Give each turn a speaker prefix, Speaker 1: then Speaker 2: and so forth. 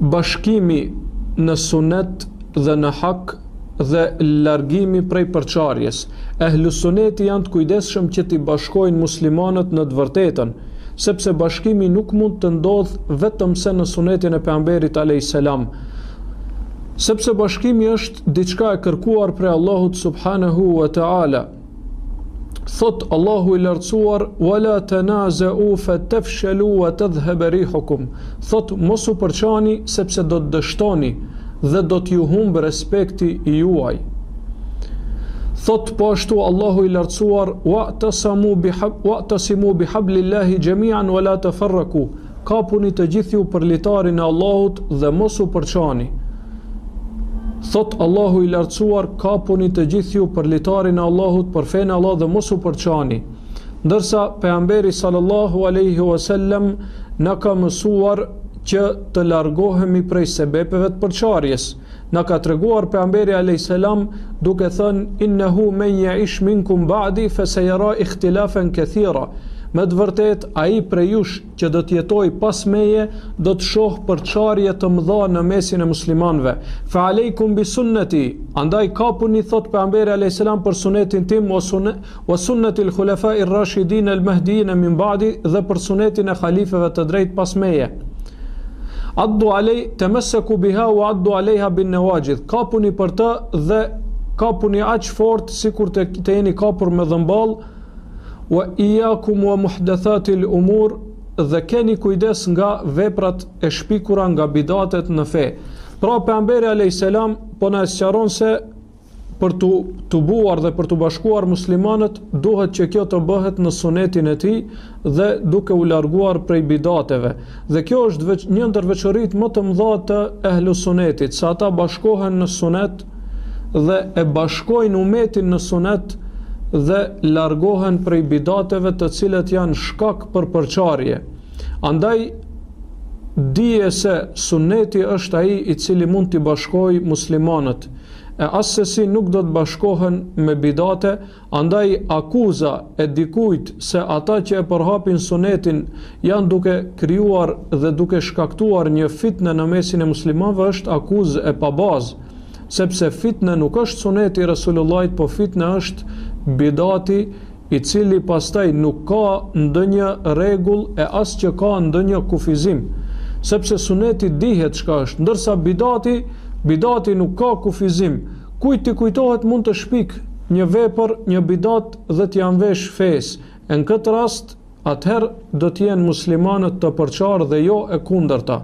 Speaker 1: bashkimi në sunet dhe në hak dhe largimi prej përçarjes. Ehlusuneti janë të kujdesshëm që t'i bashkojnë muslimanët në të vërtetën, sepse bashkimi nuk mund të ndodhë vetëm se në sunetin e pejgamberit alayhis salam. Sepse bashkimi është diçka e kërkuar prej Allahut subhanahu wa ta'ala. Thot Allahu i lartësuar: "Wala tanaza'u fatafshalu wa tadhhab rihukum." Thot mos u përçani sepse do të dështoni dhe do t'ju humbë respekti i juaj. Thot po ashtu Allahu i lartësuar: "Wa'tasimu bihablillahi jami'an wa la tafarraqu." Kapuni të gjithë ju për litarin e Allahut dhe mos u përçani. Thot Allahu i lartësuar: kapuni të gjithë ju për litarin e Allahut, për fenë e Allah dhe mos u përçani. Ndërsa pejgamberi sallallahu alaihi wasallam na ka mësuar që të largohemi prej sebepeve të përçarjes. Na ka treguar pejgamberi alayhis salam duke thënë: "Innahu men ya'ish minkum ba'di fasayara ikhtilafan kathira." Me të vërtet, ai prej jush që do të jetoj pas meje, do të shoh përçarje të mëdha në mesin e muslimanëve. Fa aleikum bi sunnati, andaj kapuni, thot pejgamberi alayhis salam, për sunetin tim wa sunnatil khulafa'ir rashidin al mahdiin min ba'di, dhe për sunetin e halifeve të drejt pas meje. Addu alej tamassaku biha wa addu alejha bin nawajid. Kapuni për të dhe kapuni aq fort sikur të jeni kapur me dhëmball. Wa iyyakum wa muhdathatil umur, dhe keni kujdes nga veprat e shpikura, nga bidatet në fe. Pra pejgamberi alayhis salam po na sqaron se për të tubuar dhe për të bashkuar muslimanët duhet që kjo të bëhet në sunetin e tij dhe duke u larguar prej bidateve. Dhe kjo është një ndër veçoritë më të mëdha të ehlusunetit, se ata bashkohen në sunet dhe e bashkojnë umetin në sunet dhe largohen prej bidateve të cilët janë shkak për përçarje. Andaj dije se suneti është ai i cili mund t'i bashkojë muslimanët, e asesi nuk do të bashkohen me bidate. Andaj akuza e dikujt se ata që e përhapin sunetin janë duke krijuar dhe duke shkaktuar një fitnë në mesin e muslimanëve është akuzë e pabazë, sepse fitnë nuk është suneti i Resulullahit, po fitnë është bidati, i cili pastaj nuk ka ndonjë rregull e as që ka ndonjë kufizim, sepse suneti dihet çka është, ndërsa bidati nuk ka kufizim. Kujt i kujtohet mund të shpik një vepër, një bidat dhe t'ia vesh fesë. Në këtë rast, atëherë do të jenë muslimanët të përçarë dhe jo e kundërta.